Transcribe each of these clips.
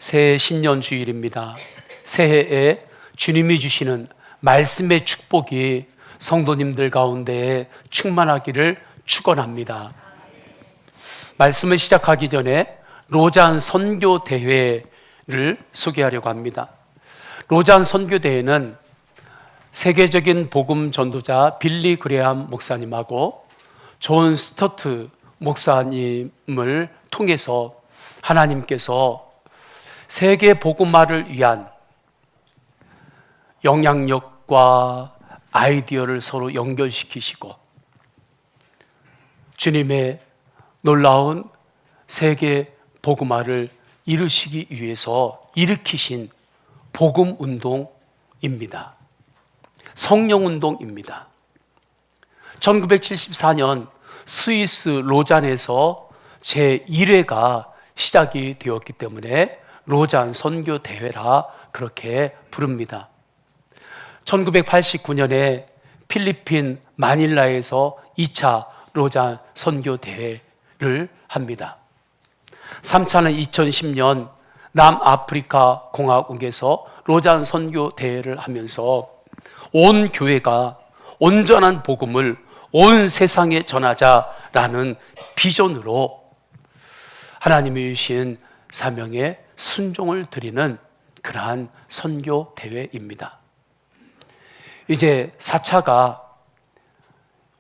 새해 신년주일입니다. 새해에 주님이 주시는 말씀의 축복이 성도님들 가운데 충만하기를 축원합니다. 말씀을 시작하기 전에 로잔 선교 대회를 소개하려고 합니다. 로잔 선교 대회는 세계적인 복음 전도자 빌리 그레함 목사님하고 존 스토트 목사님을 통해서 하나님께서 세계 복음화를 위한 영향력과 아이디어를 서로 연결시키시고 주님의 놀라운 세계 복음화를 이루시기 위해서 일으키신 복음 운동입니다. 성령 운동입니다. 1974년 스위스 로잔에서 제1회가 시작이 되었기 때문에 로잔 선교 대회라 그렇게 부릅니다. 1989년에 필리핀 마닐라에서 2차 로잔 선교 대회를 합니다. 3차는 2010년 남아프리카 공화국에서 로잔 선교 대회를 하면서 온 교회가 온전한 복음을 온 세상에 전하자라는 비전으로 하나님이 주신 사명에 순종을 드리는 그러한 선교 대회입니다. 이제 4차가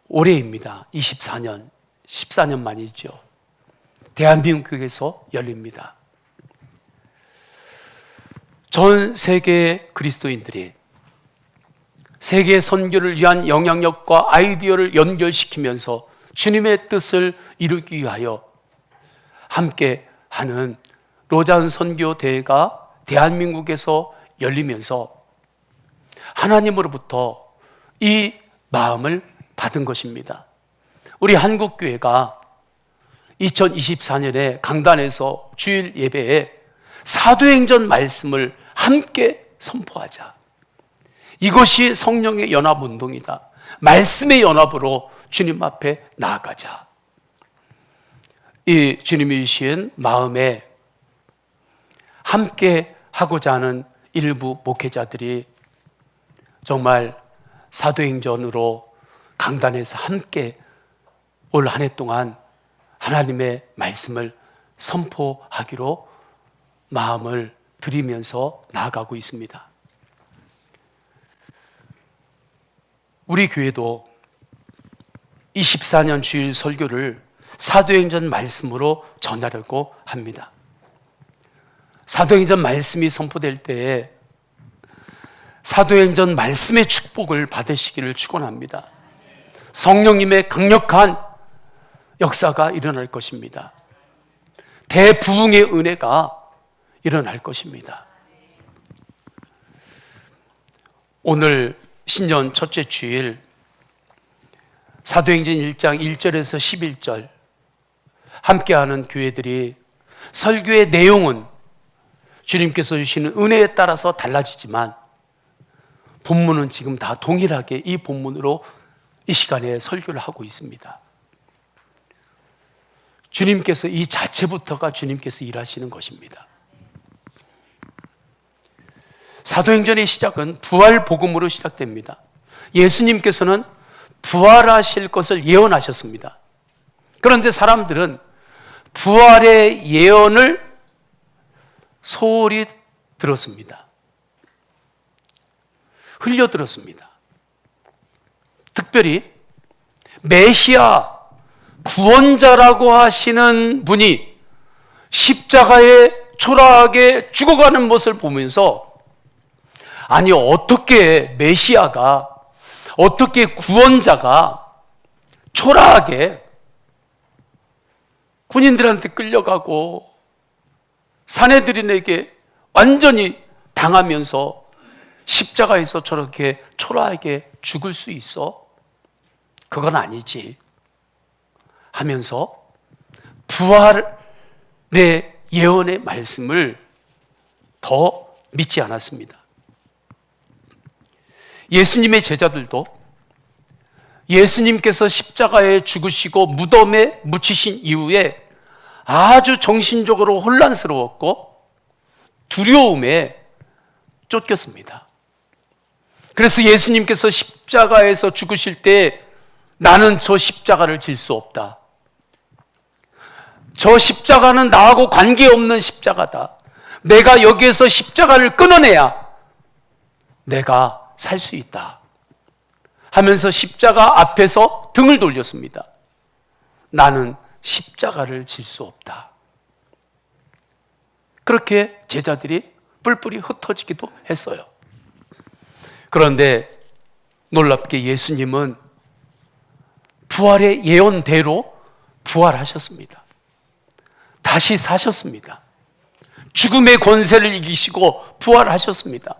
올해입니다. 24년, 14년 만이죠. 대한민국에서 열립니다. 전 세계 그리스도인들이 세계 선교를 위한 영향력과 아이디어를 연결시키면서 주님의 뜻을 이루기 위하여 함께 하는 로잔 선교 대회가 대한민국에서 열리면서 하나님으로부터 이 마음을 받은 것입니다. 우리 한국교회가 2024년에 강단에서 주일 예배에 사도행전 말씀을 함께 선포하자. 이것이 성령의 연합운동이다. 말씀의 연합으로 주님 앞에 나아가자. 이 주님이 주신 마음에 함께 하고자 하는 일부 목회자들이 정말 사도행전으로 강단에서 함께 올 한 해 동안 하나님의 말씀을 선포하기로 마음을 들이면서 나아가고 있습니다. 우리 교회도 24년 주일 설교를 사도행전 말씀으로 전하려고 합니다. 사도행전 말씀이 선포될 때에 사도행전 말씀의 축복을 받으시기를 축원합니다. 성령님의 강력한 역사가 일어날 것입니다. 대부흥의 은혜가 일어날 것입니다. 오늘 신년 첫째 주일 사도행전 1장 1절에서 11절 함께하는 교회들이 설교의 내용은 주님께서 주시는 은혜에 따라서 달라지지만 본문은 지금 다 동일하게 이 본문으로 이 시간에 설교를 하고 있습니다. 주님께서 이 자체부터가 주님께서 일하시는 것입니다. 사도행전의 시작은 부활 복음으로 시작됩니다. 예수님께서는 부활하실 것을 예언하셨습니다. 그런데 사람들은 부활의 예언을 소홀히 들었습니다. 흘려들었습니다. 특별히 메시아 구원자라고 하시는 분이 십자가에 초라하게 죽어가는 모습을 보면서 아니 어떻게 메시아가 어떻게 구원자가 초라하게 군인들한테 끌려가고 사내들인에게 완전히 당하면서 십자가에서 저렇게 초라하게 죽을 수 있어? 그건 아니지 하면서 부활의 예언의 말씀을 더 믿지 않았습니다. 예수님의 제자들도 예수님께서 십자가에 죽으시고 무덤에 묻히신 이후에 아주 정신적으로 혼란스러웠고 두려움에 쫓겼습니다. 그래서 예수님께서 십자가에서 죽으실 때 나는 저 십자가를 질 수 없다. 저 십자가는 나하고 관계없는 십자가다. 내가 여기에서 십자가를 끊어내야 내가 살 수 있다 하면서 십자가 앞에서 등을 돌렸습니다. 나는 십자가를 질 수 없다. 그렇게 제자들이 뿔뿔이 흩어지기도 했어요. 그런데 놀랍게 예수님은 부활의 예언대로 부활하셨습니다. 다시 사셨습니다. 죽음의 권세를 이기시고 부활하셨습니다.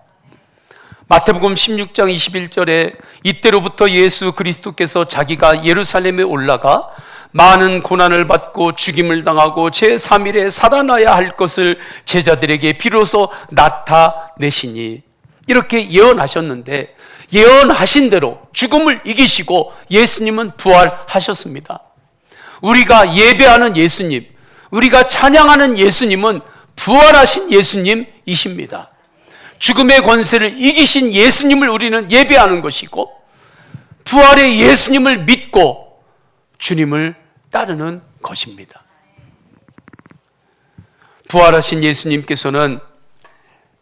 마태복음 16장 21절에 이때로부터 예수 그리스도께서 자기가 예루살렘에 올라가 많은 고난을 받고 죽임을 당하고 제3일에 살아나야 할 것을 제자들에게 비로소 나타내시니, 이렇게 예언하셨는데 예언하신 대로 죽음을 이기시고 예수님은 부활하셨습니다. 우리가 예배하는 예수님, 우리가 찬양하는 예수님은 부활하신 예수님이십니다. 죽음의 권세를 이기신 예수님을 우리는 예배하는 것이고, 부활의 예수님을 믿고 주님을 따르는 것입니다. 부활하신 예수님께서는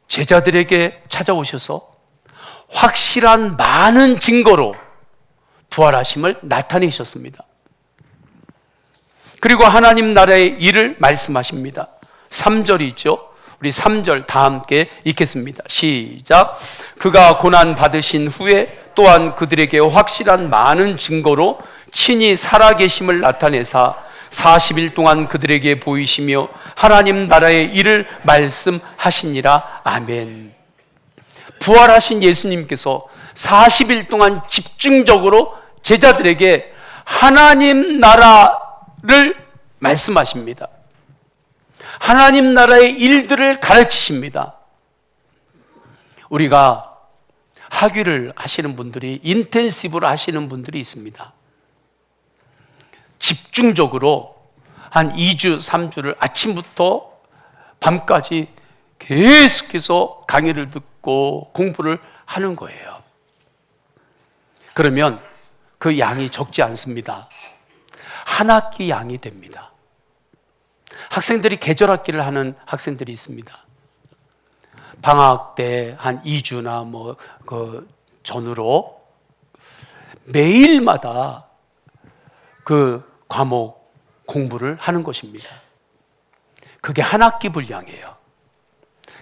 제자들에게 찾아오셔서 확실한 많은 증거로 부활하심을 나타내셨습니다. 그리고 하나님 나라의 일을 말씀하십니다. 3절이죠. 우리 3절 다 함께 읽겠습니다. 시작. 그가 고난 받으신 후에 또한 그들에게 확실한 많은 증거로 친히 살아계심을 나타내사 40일 동안 그들에게 보이시며 하나님 나라의 일을 말씀하시니라. 아멘. 부활하신 예수님께서 40일 동안 집중적으로 제자들에게 하나님 나라를 말씀하십니다. 하나님 나라의 일들을 가르치십니다. 우리가 학위를 하시는 분들이, 인텐시브로 하시는 분들이 있습니다. 집중적으로 한 2주, 3주를 아침부터 밤까지 계속해서 강의를 듣고 공부를 하는 거예요. 그러면 그 양이 적지 않습니다. 한 학기 양이 됩니다. 학생들이 계절학기를 하는 학생들이 있습니다. 방학 때 한 2주나 그 전후로 매일마다 그 과목 공부를 하는 것입니다. 그게 한 학기 분량이에요.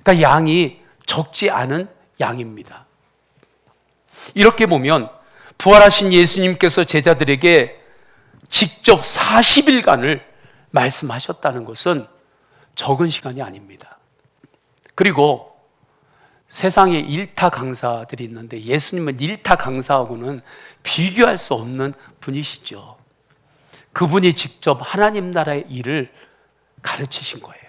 그러니까 양이 적지 않은 양입니다. 이렇게 보면 부활하신 예수님께서 제자들에게 직접 40일간을 말씀하셨다는 것은 적은 시간이 아닙니다. 그리고 세상에 일타 강사들이 있는데 예수님은 일타 강사하고는 비교할 수 없는 분이시죠. 그분이 직접 하나님 나라의 일을 가르치신 거예요.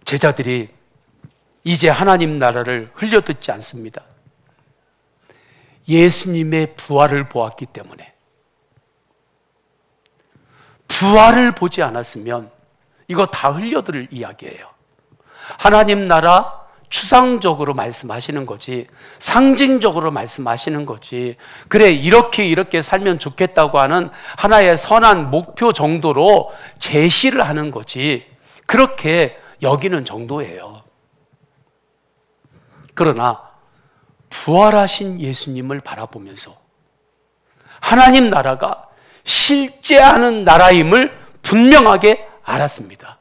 제자들이 이제 하나님 나라를 흘려듣지 않습니다. 예수님의 부활을 보았기 때문에. 부활을 보지 않았으면 이거 다 흘려들을 이야기예요. 하나님 나라 추상적으로 말씀하시는 거지, 상징적으로 말씀하시는 거지, 그래 이렇게 살면 좋겠다고 하는 하나의 선한 목표 정도로 제시를 하는 거지, 그렇게 여기는 정도예요. 그러나 부활하신 예수님을 바라보면서 하나님 나라가 실제하는 나라임을 분명하게 알았습니다.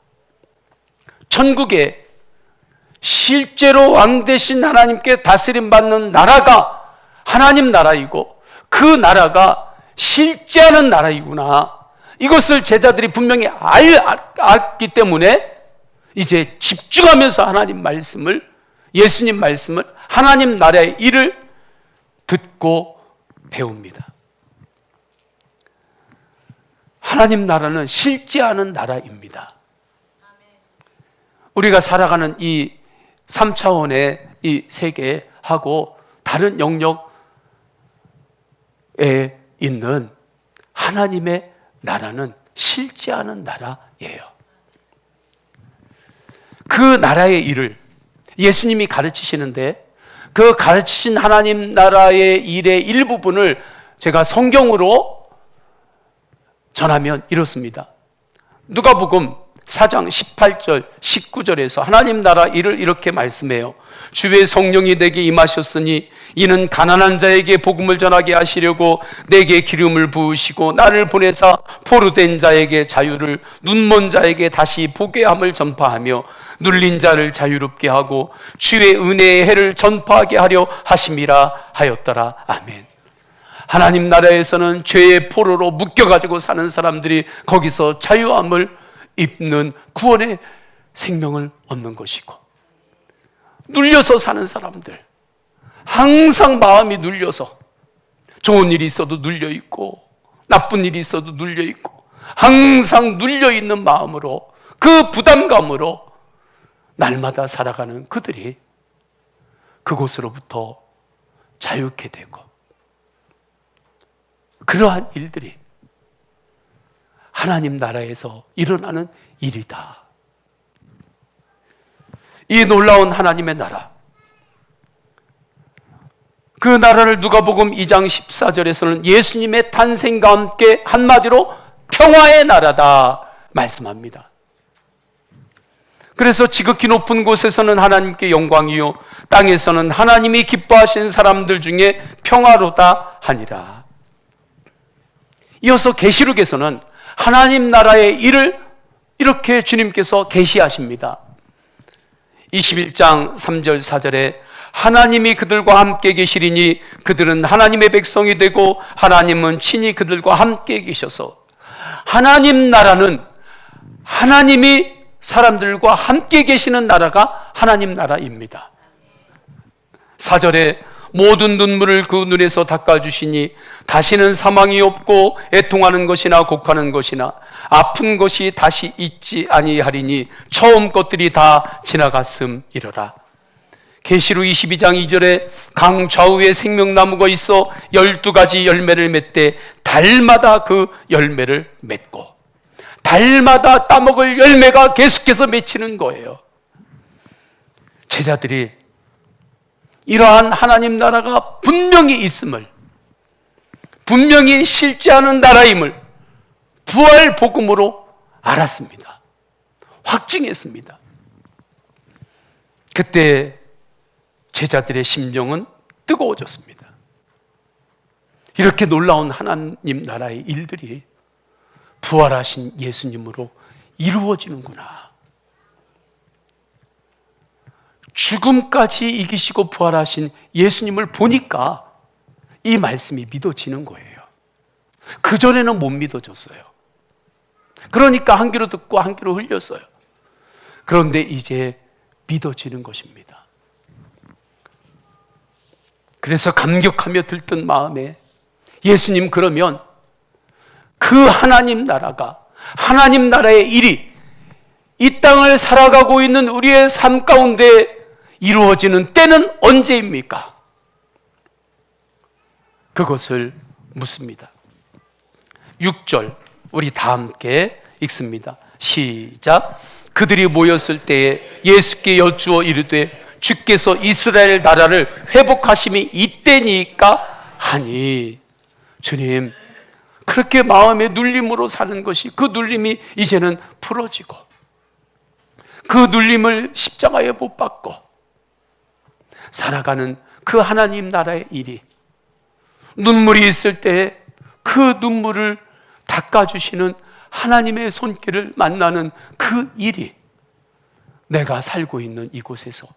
천국에 실제로 왕 되신 하나님께 다스림받는 나라가 하나님 나라이고 그 나라가 실제하는 나라이구나, 이것을 제자들이 분명히 알았기 때문에 이제 집중하면서 하나님 말씀을, 예수님 말씀을, 하나님 나라의 일을 듣고 배웁니다. 하나님 나라는 실제하는 나라입니다. 우리가 살아가는 이 3차원의 이 세계하고 다른 영역에 있는 하나님의 나라는 실제하는 나라예요. 그 나라의 일을 예수님이 가르치시는데, 그 가르치신 하나님 나라의 일의 일부분을 제가 성경으로 전하면 이렇습니다. 누가복음 4장 18절 19절에서 하나님 나라 일을 이렇게 말씀해요. 주의 성령이 내게 임하셨으니 이는 가난한 자에게 복음을 전하게 하시려고 내게 기름을 부으시고 나를 보내사 포로된 자에게 자유를, 눈먼 자에게 다시 보게 함을 전파하며 눌린 자를 자유롭게 하고 주의 은혜의 해를 전파하게 하려 하심이라 하였더라. 아멘. 하나님 나라에서는 죄의 포로로 묶여가지고 사는 사람들이 거기서 자유함을 입는 구원의 생명을 얻는 것이고, 눌려서 사는 사람들, 항상 마음이 눌려서 좋은 일이 있어도 눌려있고 나쁜 일이 있어도 눌려있고 항상 눌려있는 마음으로, 그 부담감으로 날마다 살아가는 그들이 그곳으로부터 자유케 되고, 그러한 일들이 하나님 나라에서 일어나는 일이다. 이 놀라운 하나님의 나라, 그 나라를 누가복음 2장 14절에서는 예수님의 탄생과 함께 한마디로 평화의 나라다 말씀합니다. 그래서 지극히 높은 곳에서는 하나님께 영광이요 땅에서는 하나님이 기뻐하신 사람들 중에 평화로다 하니라. 이어서 계시록에서는 하나님 나라의 일을 이렇게 주님께서 계시하십니다. 21장 3절 4절에 하나님이 그들과 함께 계시리니 그들은 하나님의 백성이 되고 하나님은 친히 그들과 함께 계셔서, 하나님 나라는 하나님이 사람들과 함께 계시는 나라가 하나님 나라입니다. 4절에 모든 눈물을 그 눈에서 닦아주시니 다시는 사망이 없고 애통하는 것이나 곡하는 것이나 아픈 것이 다시 있지 아니하리니 처음 것들이 다 지나갔음이러라. 계시록 22장 2절에 강 좌우에 생명나무가 있어 12가지 열매를 맺되 달마다 그 열매를 맺고, 달마다 따먹을 열매가 계속해서 맺히는 거예요. 제자들이 이러한 하나님 나라가 분명히 있음을, 분명히 실제하는 나라임을 부활 복음으로 알았습니다. 확증했습니다. 그때 제자들의 심정은 뜨거워졌습니다. 이렇게 놀라운 하나님 나라의 일들이 부활하신 예수님으로 이루어지는구나. 죽음까지 이기시고 부활하신 예수님을 보니까 이 말씀이 믿어지는 거예요. 그전에는 못 믿어졌어요. 그러니까 한 귀로 듣고 한 귀로 흘렸어요. 그런데 이제 믿어지는 것입니다. 그래서 감격하며 들뜬 마음에 예수님, 그러면 그 하나님 나라가, 하나님 나라의 일이 이 땅을 살아가고 있는 우리의 삶 가운데 이루어지는 때는 언제입니까? 그것을 묻습니다. 6절 우리 다 함께 읽습니다. 시작. 그들이 모였을 때에 예수께 여쭈어 이르되 주께서 이스라엘 나라를 회복하심이 이때니까 하니. 주님, 그렇게 마음의 눌림으로 사는 것이, 그 눌림이 이제는 풀어지고 그 눌림을 십자가에 못 박고 살아가는 그 하나님 나라의 일이, 눈물이 있을 때 그 눈물을 닦아주시는 하나님의 손길을 만나는 그 일이 내가 살고 있는 이곳에서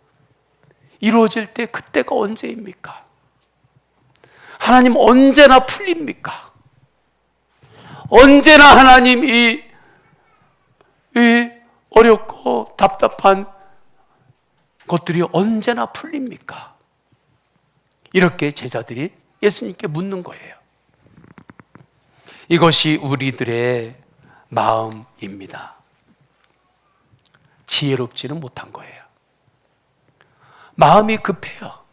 이루어질 때, 그때가 언제입니까? 하나님 언제나 풀립니까? 언제나 하나님이 이 어렵고 답답한 것들이 언제나 풀립니까? 이렇게 제자들이 예수님께 묻는 거예요. 이것이 우리들의 마음입니다. 지혜롭지는 못한 거예요. 마음이 급해요.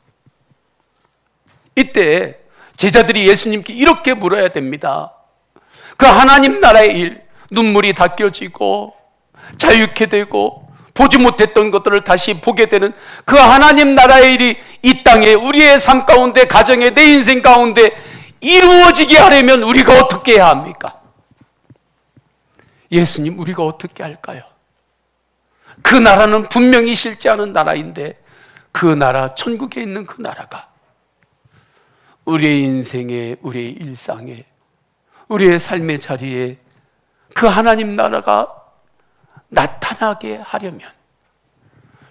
이때 제자들이 예수님께 이렇게 물어야 됩니다. 그 하나님 나라의 일, 눈물이 닦여지고 자유케 되고 보지 못했던 것들을 다시 보게 되는 그 하나님 나라의 일이 이 땅에 우리의 삶 가운데, 가정에, 내 인생 가운데 이루어지게 하려면 우리가 어떻게 해야 합니까? 예수님, 우리가 어떻게 할까요? 그 나라는 분명히 싫지 않은 나라인데, 그 나라, 천국에 있는 그 나라가 우리의 인생에, 우리의 일상에, 우리의 삶의 자리에 그 하나님 나라가 나타나게 하려면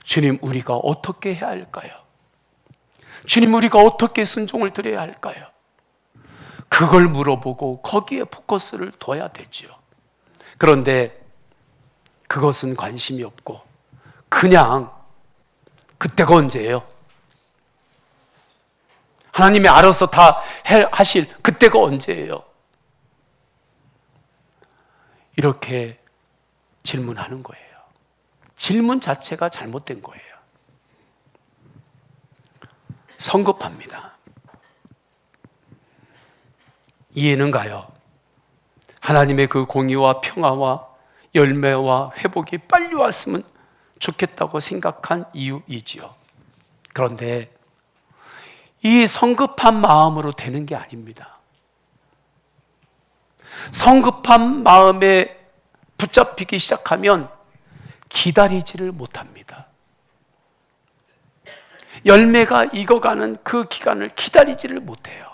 주님, 우리가 어떻게 해야 할까요? 주님, 우리가 어떻게 순종을 드려야 할까요? 그걸 물어보고 거기에 포커스를 둬야 되지요. 그런데 그것은 관심이 없고 그냥 그때가 언제예요? 하나님이 알아서 다 하실 그때가 언제예요? 이렇게 질문하는 거예요. 질문 자체가 잘못된 거예요. 성급합니다. 이해는 가요. 하나님의 그 공의와 평화와 열매와 회복이 빨리 왔으면 좋겠다고 생각한 이유이지요. 그런데 이 성급한 마음으로 되는 게 아닙니다. 성급한 마음에 붙잡히기 시작하면 기다리지를 못합니다. 열매가 익어가는 그 기간을 기다리지를 못해요.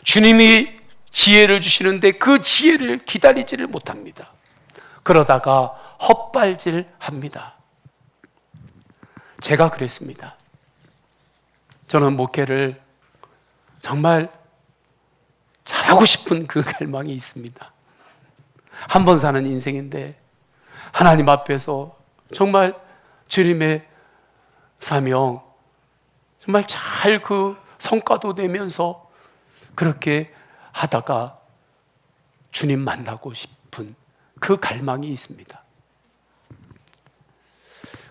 주님이 지혜를 주시는데 그 지혜를 기다리지를 못합니다. 그러다가 헛발질합니다. 제가 그랬습니다. 저는 목회를 정말 잘하고 싶은 그 갈망이 있습니다. 한 번 사는 인생인데 하나님 앞에서 정말 주님의 사명 정말 잘 그 성과도 내면서 그렇게 하다가 주님 만나고 싶은 그 갈망이 있습니다.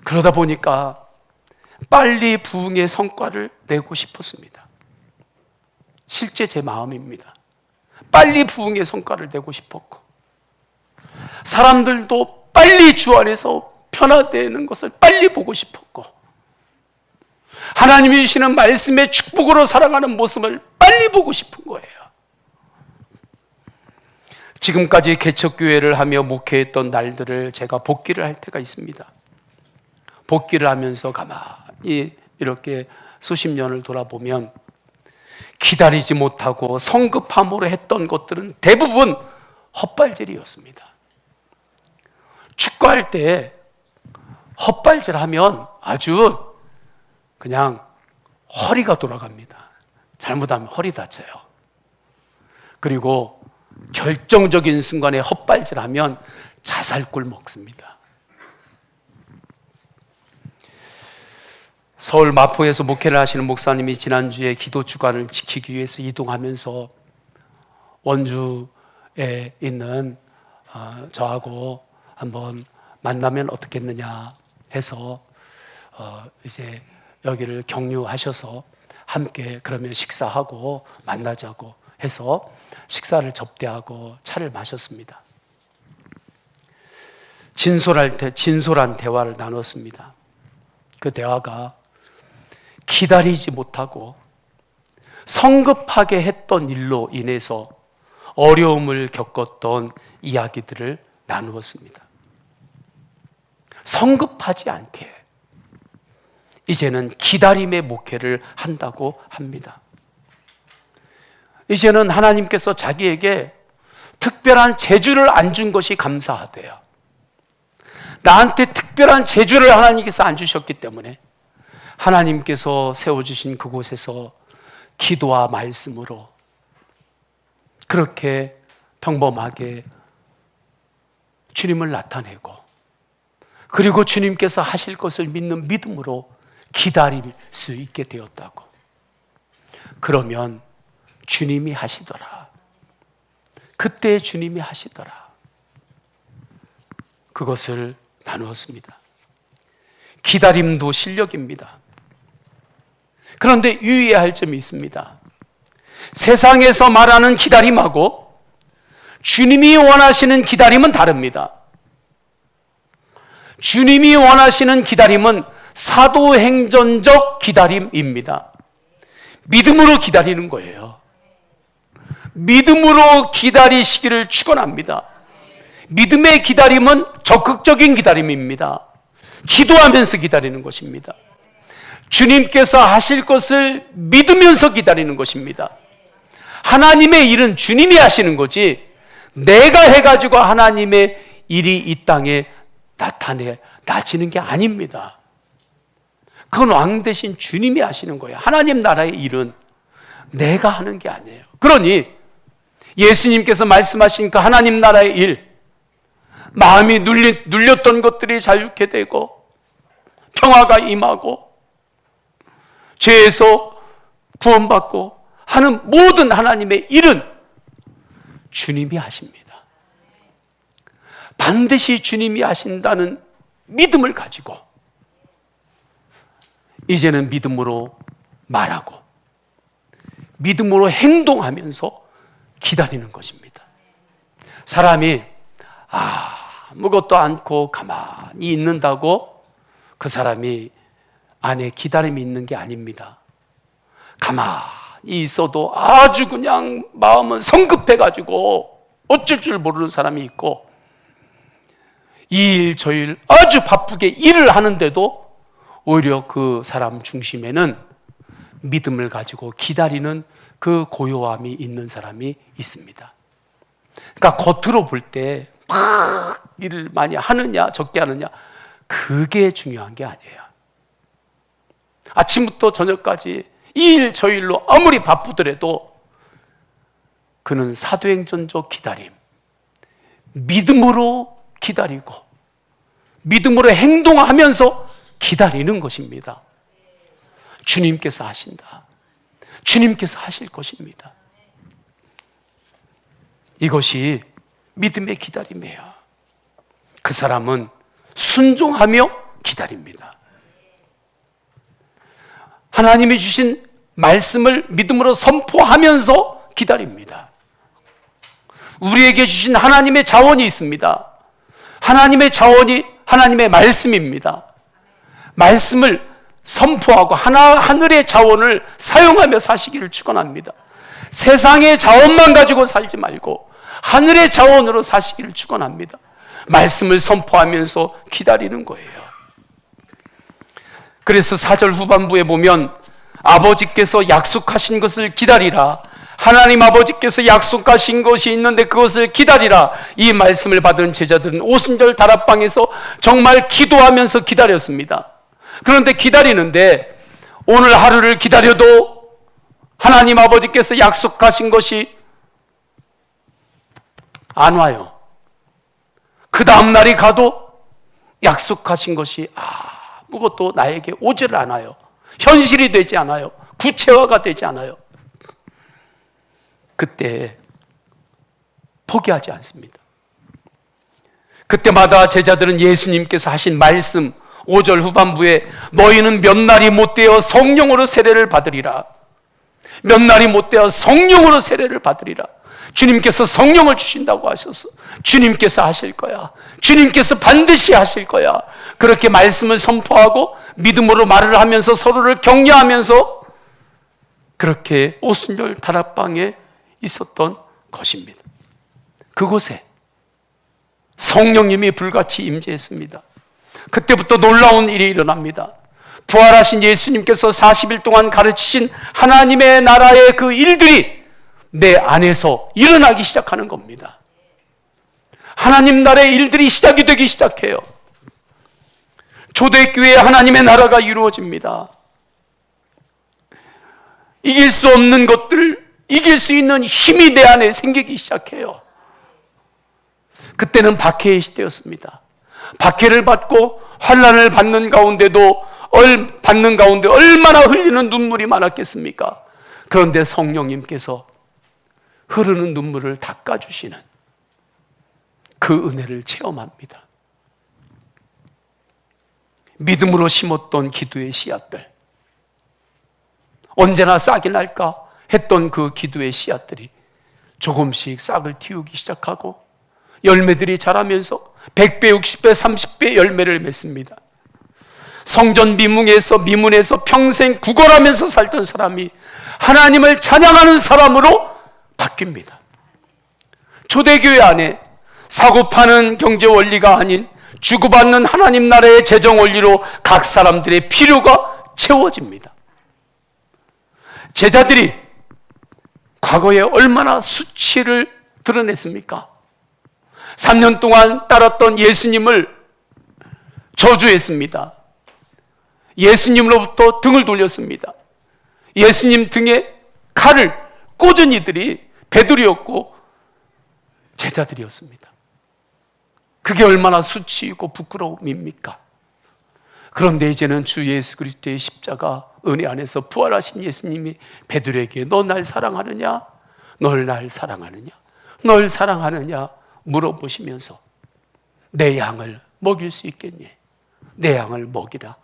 그러다 보니까 빨리 부흥의 성과를 내고 싶었습니다. 실제 제 마음입니다. 빨리 부흥의 성과를 내고 싶었고 사람들도 빨리 주 안에서 변화되는 것을 빨리 보고 싶었고 하나님이 주시는 말씀의 축복으로 살아가는 모습을 빨리 보고 싶은 거예요. 지금까지 개척교회를 하며 목회했던 날들을 제가 복기를 할 때가 있습니다. 복기를 하면서 가만히 이렇게 수십 년을 돌아보면 기다리지 못하고 성급함으로 했던 것들은 대부분 헛발질이었습니다. 축구할 때 헛발질하면 아주 그냥 허리가 돌아갑니다. 잘못하면 허리 다쳐요. 그리고 결정적인 순간에 헛발질하면 자살골 먹습니다. 서울 마포에서 목회를 하시는 목사님이 지난주에 기도 주간을 지키기 위해서 이동하면서 원주에 있는 저하고 한번 만나면 어떻겠느냐 해서 이제 여기를 경유하셔서 함께 그러면 식사하고 만나자고 해서 식사를 접대하고 차를 마셨습니다. 진솔한 대화를 나눴습니다. 그 대화가 기다리지 못하고 성급하게 했던 일로 인해서 어려움을 겪었던 이야기들을 나누었습니다. 성급하지 않게 이제는 기다림의 목회를 한다고 합니다. 이제는 하나님께서 자기에게 특별한 재주를 안 준 것이 감사하대요. 나한테 특별한 재주를 하나님께서 안 주셨기 때문에 하나님께서 세워주신 그곳에서 기도와 말씀으로 그렇게 평범하게 주님을 나타내고 그리고 주님께서 하실 것을 믿는 믿음으로 기다릴 수 있게 되었다고. 그러면 주님이 하시더라. 그때 주님이 하시더라. 그것을 나누었습니다. 기다림도 실력입니다. 그런데 유의해야 할 점이 있습니다. 세상에서 말하는 기다림하고 주님이 원하시는 기다림은 다릅니다. 주님이 원하시는 기다림은 사도행전적 기다림입니다. 믿음으로 기다리는 거예요. 믿음으로 기다리시기를 축원합니다. 믿음의 기다림은 적극적인 기다림입니다. 기도하면서 기다리는 것입니다. 주님께서 하실 것을 믿으면서 기다리는 것입니다. 하나님의 일은 주님이 하시는 거지 내가 해가지고 하나님의 일이 이 땅에 나타나지는 게 아닙니다. 그건 왕 대신 주님이 하시는 거예요. 하나님 나라의 일은 내가 하는 게 아니에요. 그러니 예수님께서 말씀하신 그 하나님 나라의 일, 마음이 눌렸던 것들이 자유케 되고 평화가 임하고 죄에서 구원받고 하는 모든 하나님의 일은 주님이 하십니다. 반드시 주님이 하신다는 믿음을 가지고 이제는 믿음으로 말하고 믿음으로 행동하면서 기다리는 것입니다. 사람이 아무것도 않고 가만히 있는다고 그 사람이 안에 기다림이 있는 게 아닙니다. 가만히 있어도 아주 그냥 마음은 성급해가지고 어쩔 줄 모르는 사람이 있고 이 일 저 일 아주 바쁘게 일을 하는데도 오히려 그 사람 중심에는 믿음을 가지고 기다리는 그 고요함이 있는 사람이 있습니다. 그러니까 겉으로 볼 때 막 일을 많이 하느냐 적게 하느냐 그게 중요한 게 아니에요. 아침부터 저녁까지 이 일 저 일로 아무리 바쁘더라도 그는 사도행전적 기다림, 믿음으로 기다리고 믿음으로 행동하면서 기다리는 것입니다. 주님께서 하신다. 주님께서 하실 것입니다. 이것이 믿음의 기다림이에요. 그 사람은 순종하며 기다립니다. 하나님이 주신 말씀을 믿음으로 선포하면서 기다립니다. 우리에게 주신 하나님의 자원이 있습니다. 하나님의 자원이 하나님의 말씀입니다. 말씀을 선포하고 하늘의 자원을 사용하며 사시기를 축원합니다. 세상의 자원만 가지고 살지 말고 하늘의 자원으로 사시기를 축원합니다. 말씀을 선포하면서 기다리는 거예요. 그래서 4절 후반부에 보면 아버지께서 약속하신 것을 기다리라. 하나님 아버지께서 약속하신 것이 있는데 그것을 기다리라. 이 말씀을 받은 제자들은 오순절 다락방에서 정말 기도하면서 기다렸습니다. 그런데 기다리는데 오늘 하루를 기다려도 하나님 아버지께서 약속하신 것이 안 와요. 그 다음 날이 가도 약속하신 것이 아무것도 나에게 오지를 않아요. 현실이 되지 않아요. 구체화가 되지 않아요. 그때 포기하지 않습니다. 그때마다 제자들은 예수님께서 하신 말씀 5절 후반부에 너희는 몇 날이 못되어 성령으로 세례를 받으리라. 몇 날이 못되어 성령으로 세례를 받으리라. 주님께서 성령을 주신다고 하셔서 주님께서 하실 거야. 주님께서 반드시 하실 거야. 그렇게 말씀을 선포하고 믿음으로 말을 하면서 서로를 격려하면서 그렇게 오순절 다락방에 있었던 것입니다. 그곳에 성령님이 불같이 임재했습니다. 그때부터 놀라운 일이 일어납니다. 부활하신 예수님께서 40일 동안 가르치신 하나님의 나라의 그 일들이 내 안에서 일어나기 시작하는 겁니다. 하나님 나라의 일들이 시작이 되기 시작해요. 초대교회에 하나님의 나라가 이루어집니다. 이길 수 없는 것들, 이길 수 있는 힘이 내 안에 생기기 시작해요. 그때는 박해의 시대였습니다. 박해를 받고 환난을 받는 가운데 얼마나 흘리는 눈물이 많았겠습니까? 그런데 성령님께서 흐르는 눈물을 닦아주시는 그 은혜를 체험합니다. 믿음으로 심었던 기도의 씨앗들, 언제나 싹이 날까 했던 그 기도의 씨앗들이 조금씩 싹을 틔우기 시작하고 열매들이 자라면서 100배, 60배, 30배 열매를 맺습니다. 성전 미문에서 평생 구걸하면서 살던 사람이 하나님을 찬양하는 사람으로 바뀝니다. 초대교회 안에 사고 파는 경제 원리가 아닌 주고받는 하나님 나라의 재정 원리로 각 사람들의 필요가 채워집니다. 제자들이 과거에 얼마나 수치를 드러냈습니까? 3년 동안 따랐던 예수님을 저주했습니다. 예수님으로부터 등을 돌렸습니다. 예수님 등에 칼을 꽂은 이들이 베드로였고 제자들이었습니다. 그게 얼마나 수치이고 부끄러움입니까? 그런데 이제는 주 예수 그리스도의 십자가 은혜 안에서 부활하신 예수님이 베드로에게 너 날 사랑하느냐? 널 날 사랑하느냐? 널 사랑하느냐? 물어보시면서 내 양을 먹일 수 있겠니? 내 양을 먹이라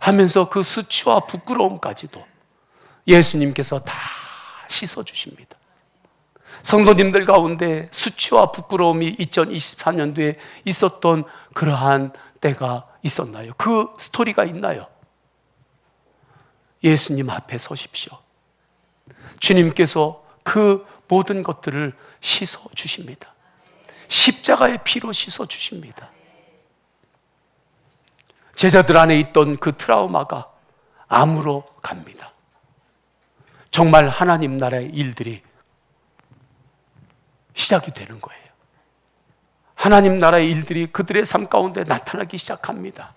하면서 그 수치와 부끄러움까지도 예수님께서 다 씻어주십니다. 성도님들 가운데 수치와 부끄러움이 2024년도에 있었던 그러한 때가 있었나요? 그 스토리가 있나요? 예수님 앞에 서십시오. 주님께서 그 모든 것들을 씻어주십니다. 십자가의 피로 씻어주십니다. 제자들 안에 있던 그 트라우마가 암으로 갑니다. 정말 하나님 나라의 일들이 시작이 되는 거예요. 하나님 나라의 일들이 그들의 삶 가운데 나타나기 시작합니다.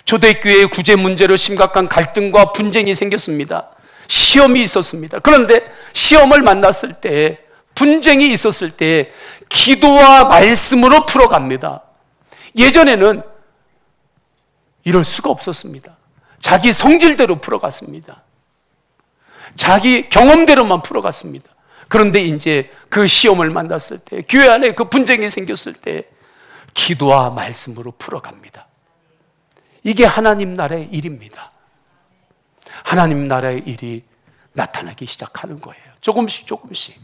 초대교회의 구제 문제로 심각한 갈등과 분쟁이 생겼습니다. 시험이 있었습니다. 그런데 시험을 만났을 때, 분쟁이 있었을 때 기도와 말씀으로 풀어갑니다. 예전에는 이럴 수가 없었습니다. 자기 성질대로 풀어갔습니다. 자기 경험대로만 풀어갔습니다. 그런데 이제 그 시험을 만났을 때, 교회 안에 그 분쟁이 생겼을 때 기도와 말씀으로 풀어갑니다. 이게 하나님 나라의 일입니다. 하나님 나라의 일이 나타나기 시작하는 거예요. 조금씩 조금씩.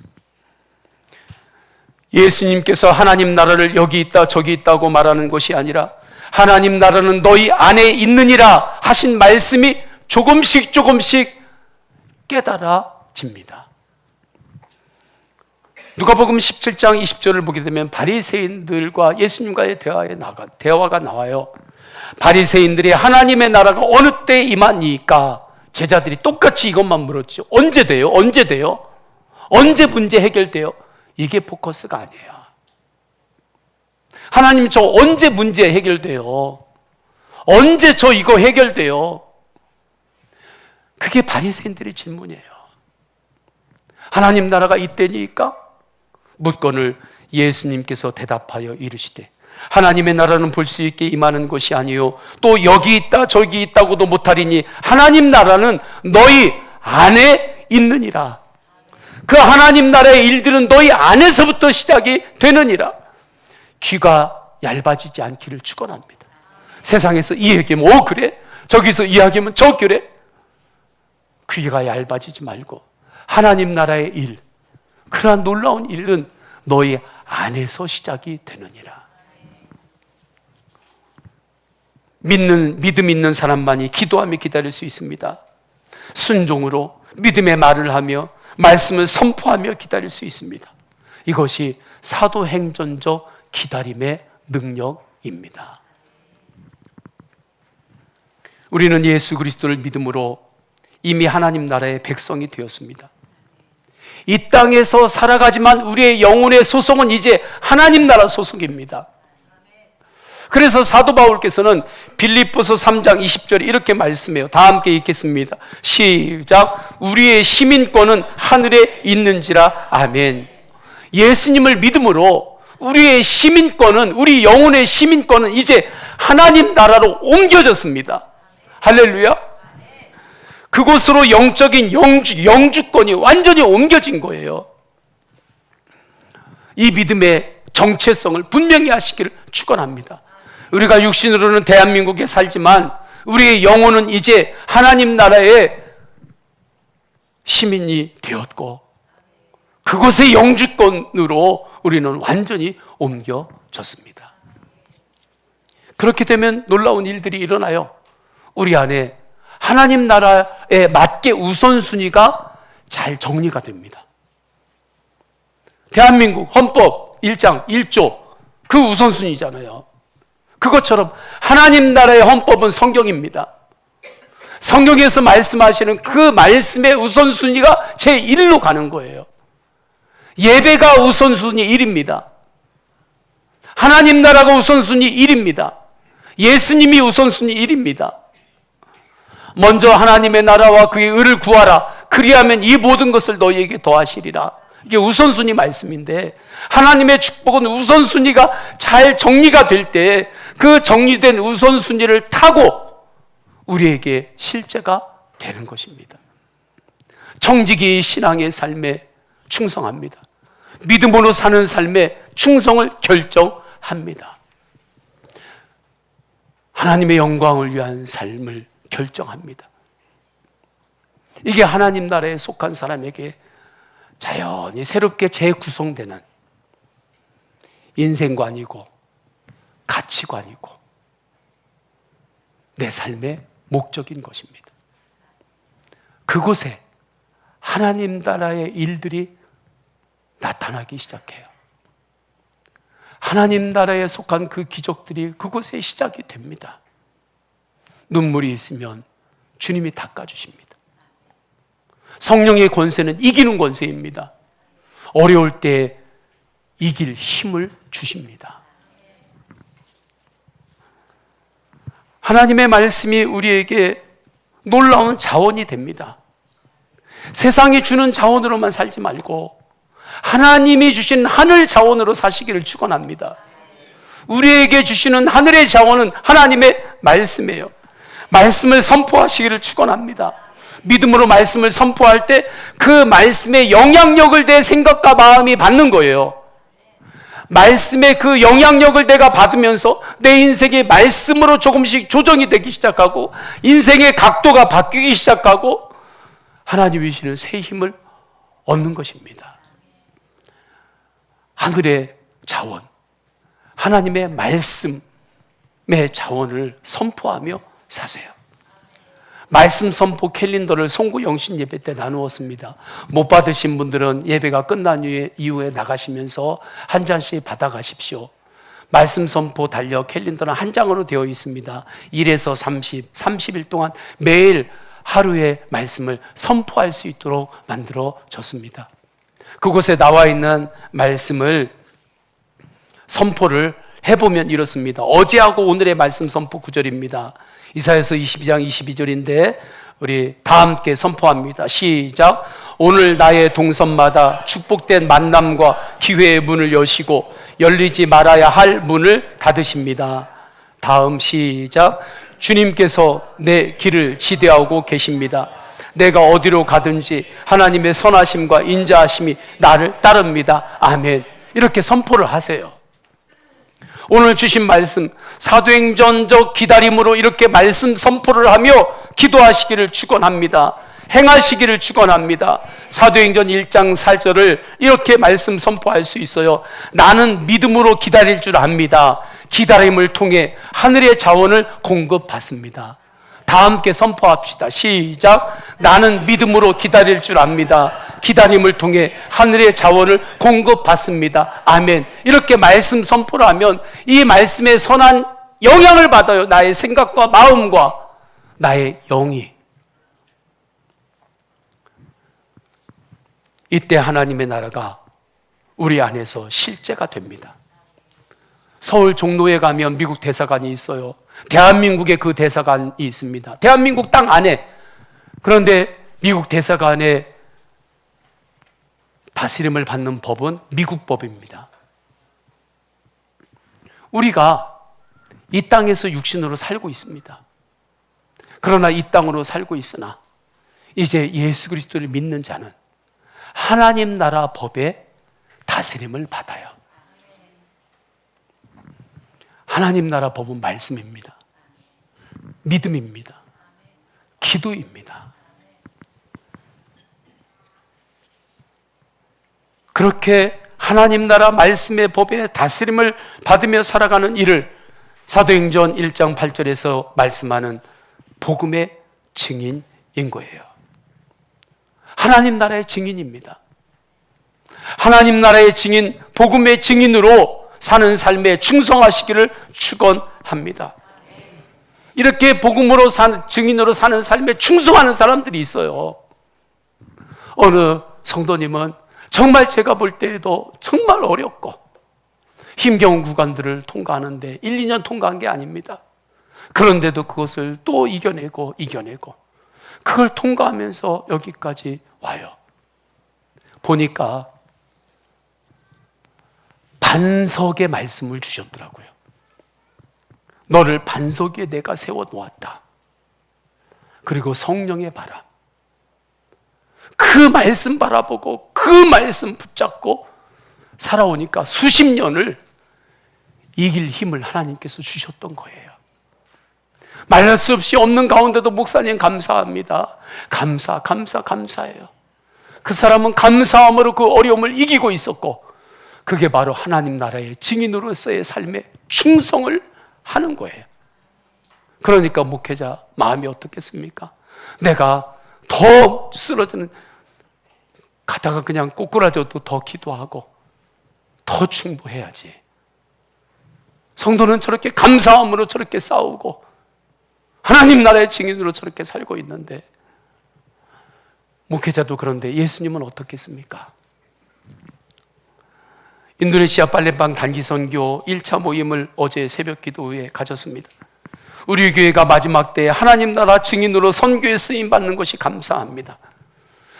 예수님께서 하나님 나라를 여기 있다 저기 있다고 말하는 것이 아니라 하나님 나라는 너희 안에 있느니라 하신 말씀이 조금씩 조금씩 깨달아집니다. 누가복음 17장 20절을 보게 되면 바리새인들과 예수님과의 대화가 나와요. 바리새인들이 하나님의 나라가 어느 때 임하니까 제자들이 똑같이 이것만 물었죠. 언제 돼요? 언제 돼요? 언제 문제 해결돼요? 이게 포커스가 아니에요. 하나님 저 언제 문제 해결돼요? 언제 저 이거 해결돼요? 그게 바리새인들의 질문이에요. 하나님 나라가 이때니까? 묻건을 예수님께서 대답하여 이르시되 하나님의 나라는 볼 수 있게 임하는 것이 아니요 또 여기 있다 저기 있다고도 못하리니 하나님 나라는 너희 안에 있느니라. 그 하나님 나라의 일들은 너희 안에서부터 시작이 되느니라. 귀가 얇아지지 않기를 축원합니다. 세상에서 이 얘기하면 그래? 저기서 이 얘기하면 저 그래? 귀가 얇아지지 말고 하나님 나라의 일, 그러한 놀라운 일은 너희 안에서 시작이 되느니라. 믿음 있는 사람만이 기도하며 기다릴 수 있습니다. 순종으로 믿음의 말을 하며 말씀을 선포하며 기다릴 수 있습니다. 이것이 사도행전적 기다림의 능력입니다. 우리는 예수 그리스도를 믿음으로 이미 하나님 나라의 백성이 되었습니다. 이 땅에서 살아가지만 우리의 영혼의 소속은 이제 하나님 나라 소속입니다. 그래서 사도 바울께서는 빌립보서 3장 20절에 이렇게 말씀해요. 다 함께 읽겠습니다. 시작. 우리의 시민권은 하늘에 있는지라. 아멘. 예수님을 믿음으로 우리의 시민권은, 우리 영혼의 시민권은 이제 하나님 나라로 옮겨졌습니다. 할렐루야. 그곳으로 영적인 영주권이 완전히 옮겨진 거예요. 이 믿음의 정체성을 분명히 하시기를 축원합니다. 우리가 육신으로는 대한민국에 살지만 우리의 영혼은 이제 하나님 나라의 시민이 되었고 그곳의 영주권으로 우리는 완전히 옮겨졌습니다. 그렇게 되면 놀라운 일들이 일어나요. 우리 안에 하나님 나라에 맞게 우선순위가 잘 정리가 됩니다. 대한민국 헌법 1장 1조 그 우선순위잖아요. 그것처럼 하나님 나라의 헌법은 성경입니다. 성경에서 말씀하시는 그 말씀의 우선순위가 제1로 가는 거예요. 예배가 우선순위 1입니다. 하나님 나라가 우선순위 1입니다. 예수님이 우선순위 1입니다. 먼저 하나님의 나라와 그의 의를 구하라. 그리하면 이 모든 것을 너희에게 더하시리라. 이게 우선순위 말씀인데, 하나님의 축복은 우선순위가 잘 정리가 될 때 그 정리된 우선순위를 타고 우리에게 실제가 되는 것입니다. 정직이 신앙의 삶에 충성합니다. 믿음으로 사는 삶에 충성을 결정합니다. 하나님의 영광을 위한 삶을 결정합니다. 이게 하나님 나라에 속한 사람에게 자연히 새롭게 재구성되는 인생관이고 가치관이고 내 삶의 목적인 것입니다. 그곳에 하나님 나라의 일들이 나타나기 시작해요. 하나님 나라에 속한 그 기적들이 그곳에 시작이 됩니다. 눈물이 있으면 주님이 닦아주십니다. 성령의 권세는 이기는 권세입니다. 어려울 때 이길 힘을 주십니다. 하나님의 말씀이 우리에게 놀라운 자원이 됩니다. 세상이 주는 자원으로만 살지 말고 하나님이 주신 하늘 자원으로 사시기를 축원합니다. 우리에게 주시는 하늘의 자원은 하나님의 말씀이에요. 말씀을 선포하시기를 축원합니다. 믿음으로 말씀을 선포할 때 그 말씀의 영향력을 내 생각과 마음이 받는 거예요. 말씀의 그 영향력을 내가 받으면서 내 인생의 말씀으로 조금씩 조정이 되기 시작하고 인생의 각도가 바뀌기 시작하고 하나님이 주시는 새 힘을 얻는 것입니다. 하늘의 자원, 하나님의 말씀의 자원을 선포하며 사세요. 말씀 선포 캘린더를 송구 영신 예배 때 나누었습니다. 못 받으신 분들은 예배가 끝난 이후에 나가시면서 한 잔씩 받아가십시오. 말씀 선포 달력 캘린더는 한 장으로 되어 있습니다. 1에서 30일 동안 매일 하루의 말씀을 선포할 수 있도록 만들어졌습니다. 그곳에 나와 있는 말씀을 선포를 해보면 이렇습니다. 어제하고 오늘의 말씀 선포 구절입니다. 이사야서 22장 22절인데 우리 다 함께 선포합니다. 시작. 오늘 나의 동선마다 축복된 만남과 기회의 문을 여시고 열리지 말아야 할 문을 닫으십니다. 다음 시작. 주님께서 내 길을 지대하고 계십니다. 내가 어디로 가든지 하나님의 선하심과 인자하심이 나를 따릅니다. 아멘. 이렇게 선포를 하세요. 오늘 주신 말씀 사도행전적 기다림으로 이렇게 말씀 선포를 하며 기도하시기를 축원합니다. 행하시기를 축원합니다. 사도행전 1장 4절을 이렇게 말씀 선포할 수 있어요. 나는 믿음으로 기다릴 줄 압니다. 기다림을 통해 하늘의 자원을 공급받습니다. 다 함께 선포합시다. 시작. 나는 믿음으로 기다릴 줄 압니다. 기다림을 통해 하늘의 자원을 공급받습니다. 아멘. 이렇게 말씀 선포를 하면 이 말씀의 선한 영향을 받아요. 나의 생각과 마음과 나의 영이. 이때 하나님의 나라가 우리 안에서 실제가 됩니다. 서울 종로에 가면 미국 대사관이 있어요. 대한민국에 그 대사관이 있습니다. 대한민국 땅 안에. 그런데 미국 대사관의 다스림을 받는 법은 미국 법입니다. 우리가 이 땅에서 육신으로 살고 있습니다. 그러나 이 땅으로 살고 있으나 이제 예수 그리스도를 믿는 자는 하나님 나라 법의 다스림을 받아요. 하나님 나라 법은 말씀입니다. 믿음입니다. 기도입니다. 그렇게 하나님 나라 말씀의 법의 다스림을 받으며 살아가는 이를 사도행전 1장 8절에서 말씀하는 복음의 증인인 거예요. 하나님 나라의 증인입니다. 하나님 나라의 증인, 복음의 증인으로 사는 삶에 충성하시기를 축원합니다. 이렇게 복음으로 증인으로 사는 삶에 충성하는 사람들이 있어요. 어느 성도님은 정말 제가 볼 때에도 정말 어렵고 힘겨운 구간들을 통과하는데 1, 2년 통과한 게 아닙니다. 그런데도 그것을 또 이겨내고 그걸 통과하면서 여기까지 와요. 보니까 반석의 말씀을 주셨더라고요. 너를 반석 위에 내가 세워놓았다. 그리고 성령의 바람. 그 말씀 바라보고 그 말씀 붙잡고 살아오니까 수십 년을 이길 힘을 하나님께서 주셨던 거예요. 말할 수 없이 없는 가운데도 목사님 감사합니다. 감사해요. 그 사람은 감사함으로 그 어려움을 이기고 있었고 그게 바로 하나님 나라의 증인으로서의 삶에 충성을 하는 거예요. 그러니까 목회자 마음이 어떻겠습니까? 내가 더 쓰러지는 가다가 그냥 꼬꾸라져도 더 기도하고 더 충고해야지. 성도는 저렇게 감사함으로 저렇게 싸우고 하나님 나라의 증인으로 저렇게 살고 있는데 목회자도 그런데 예수님은 어떻겠습니까? 인도네시아 팔렘방 단기 선교 1차 모임을 어제 새벽 기도 후에 가졌습니다. 우리 교회가 마지막 때에 하나님 나라 증인으로 선교에 쓰임 받는 것이 감사합니다.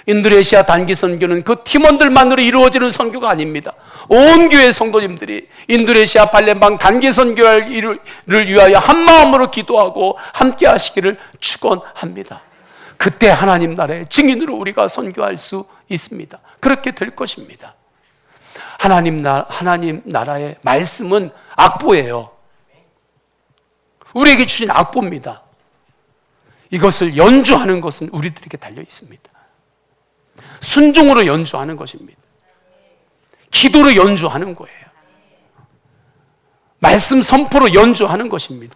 인도네시아 단기 선교는 그 팀원들만으로 이루어지는 선교가 아닙니다. 온 교회 성도님들이 인도네시아 팔렘방 단기 선교를 위하여 한 마음으로 기도하고 함께 하시기를 축원합니다. 그때 하나님 나라의 증인으로 우리가 선교할 수 있습니다. 그렇게 될 것입니다. 하나님 나라의 말씀은 악보예요. 우리에게 주신 악보입니다. 이것을 연주하는 것은 우리들에게 달려 있습니다. 순종으로 연주하는 것입니다. 기도로 연주하는 거예요. 말씀 선포로 연주하는 것입니다.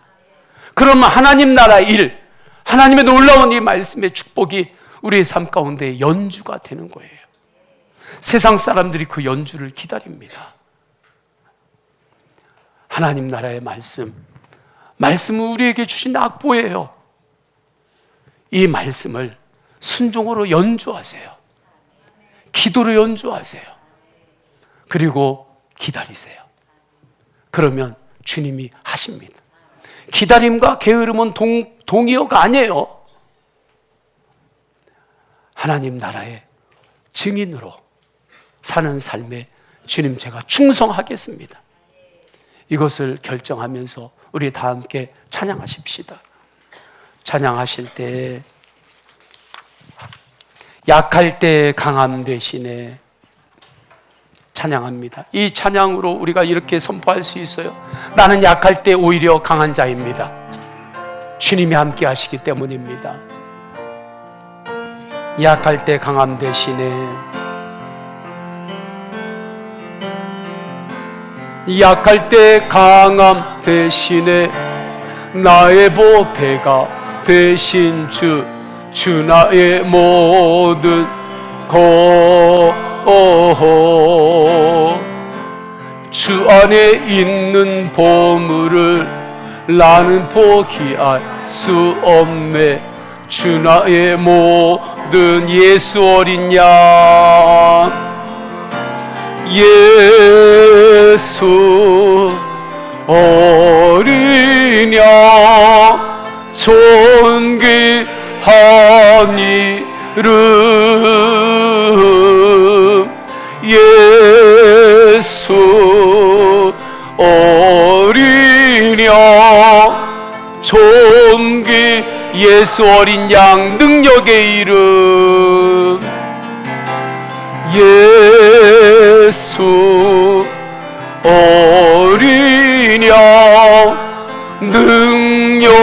그러면 하나님 나라의 일, 하나님의 놀라운 이 말씀의 축복이 우리의 삶 가운데 연주가 되는 거예요. 세상 사람들이 그 연주를 기다립니다. 하나님 나라의 말씀은 우리에게 주신 악보예요. 이 말씀을 순종으로 연주하세요. 기도로 연주하세요. 그리고 기다리세요. 그러면 주님이 하십니다. 기다림과 게으름은 동의어가 아니에요. 하나님 나라의 증인으로 사는 삶에 주님 제가 충성하겠습니다. 이것을 결정하면서 우리 다 함께 찬양하십시다. 찬양하실 때 약할 때 강함 대신에 찬양합니다. 이 찬양으로 우리가 이렇게 선포할 수 있어요. 나는 약할 때 오히려 강한 자입니다. 주님이 함께 하시기 때문입니다. 약할 때 강함 대신에 약할 때 강함 대신에 나의 보배가 되신 주 나의 모든 주 안에 있는 보물을 나는 포기할 수 없네. 주 나의 모든 예수 어린 양 예수 어린 양 존귀한 이름 예수 어린 양 존귀 예수 어린 양 능력의 이름 예수 어린 양 능력의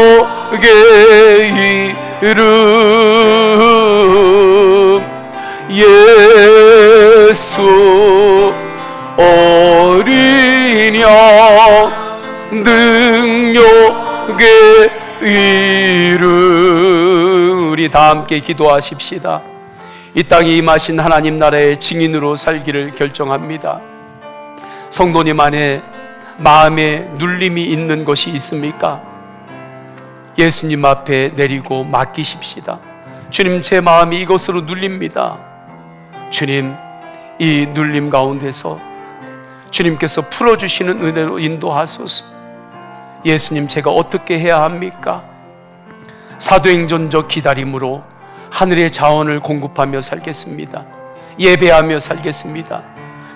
이름 예수 다 함께 기도하십시다. 이 땅에 임하신 하나님 나라의 증인으로 살기를 결정합니다. 성도님 안에 마음에 눌림이 있는 것이 있습니까? 예수님 앞에 내리고 맡기십시다. 주님, 제 마음이 이것으로 눌립니다. 주님, 이 눌림 가운데서 주님께서 풀어주시는 은혜로 인도하소서. 예수님, 제가 어떻게 해야 합니까? 사도행전적 기다림으로 하늘의 자원을 공급하며 살겠습니다. 예배하며 살겠습니다.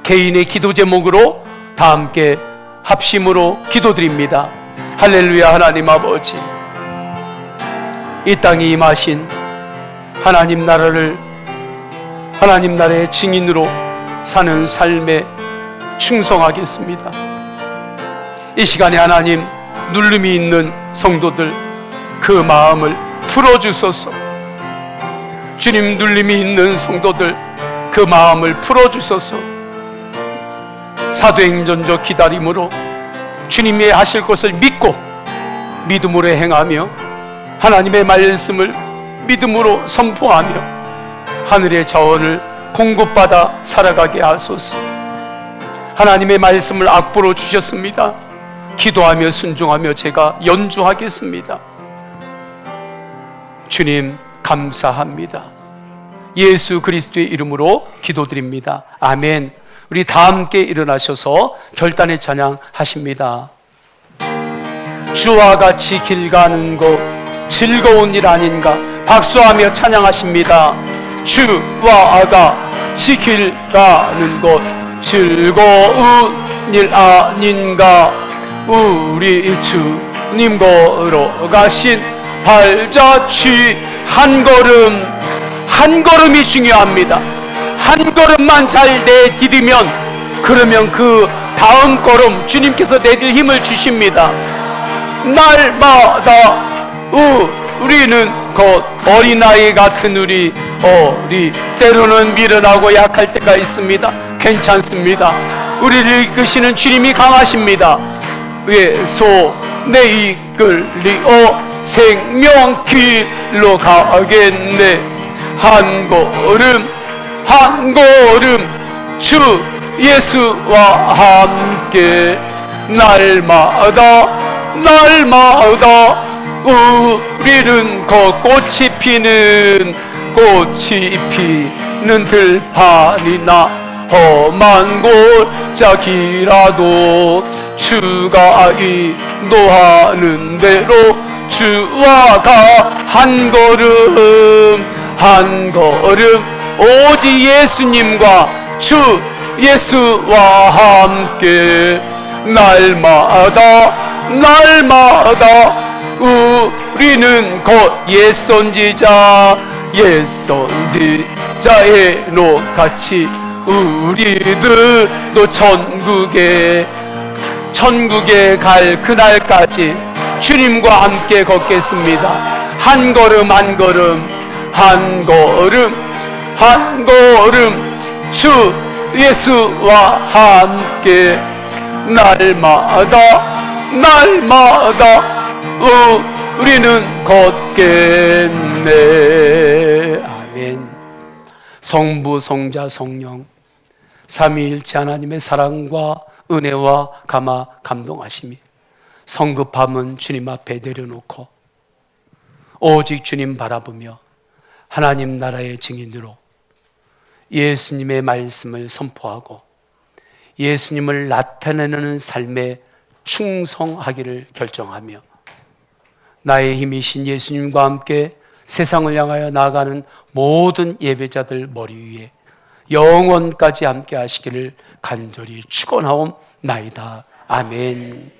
개인의 기도 제목으로 다 함께 합심으로 기도드립니다. 할렐루야. 하나님 아버지, 이 땅에 임하신 하나님 나라를, 하나님 나라의 증인으로 사는 삶에 충성하겠습니다. 이 시간에 하나님, 눌림이 있는 성도들 그 마음을 풀어주소서. 주님, 눌림이 있는 성도들 그 마음을 풀어주소서. 사도행전적 기다림으로 주님이 하실 것을 믿고 믿음으로 행하며 하나님의 말씀을 믿음으로 선포하며 하늘의 자원을 공급받아 살아가게 하소서. 하나님의 말씀을 악보로 주셨습니다. 기도하며 순종하며 제가 연주하겠습니다. 주님, 감사합니다. 예수 그리스도의 이름으로 기도드립니다. 아멘. 우리 다 함께 일어나셔서 결단의 찬양 하십니다. 주와 같이 길 가는 것 즐거운 일 아닌가? 박수하며 찬양하십니다. 주와 같이 길 가는 것 즐거운 일 아닌가? 우리 주님 걸어가신 발자취 한 걸음이 중요합니다. 한 걸음만 잘 내디디면 그러면 그 다음 걸음 주님께서 내딜 힘을 주십니다. 날마다 우리는 곧 어린아이 같은 우리 때로는 미련하고 약할 때가 있습니다. 괜찮습니다. 우리를 이끄시는 주님이 강하십니다. 내 이끌리어 생명길로 가겠네. 한 걸음 주 예수와 함께 날마다 우리는 곧 꽃이 피는 들판이나 험한 골짜기라도 주가 인도하는 대로 주와 한 걸음 오직 예수님과 주 예수와 함께 날마다 우리는 곧 옛선지자의 녹같이 우리들도 천국에 갈 그날까지 주님과 함께 걷겠습니다. 한 걸음 주 예수와 함께 날마다 우리는 걷겠네. 아멘. 성부, 성자, 성령 삼위일체 하나님의 사랑과 은혜와 감동하심이 성급함은 주님 앞에 내려놓고 오직 주님 바라보며 하나님 나라의 증인으로 예수님의 말씀을 선포하고 예수님을 나타내는 삶에 충성하기를 결정하며 나의 힘이신 예수님과 함께 세상을 향하여 나아가는 모든 예배자들 머리 위에 영원까지 함께 하시기를 간절히 축원하옵나이다. 아멘.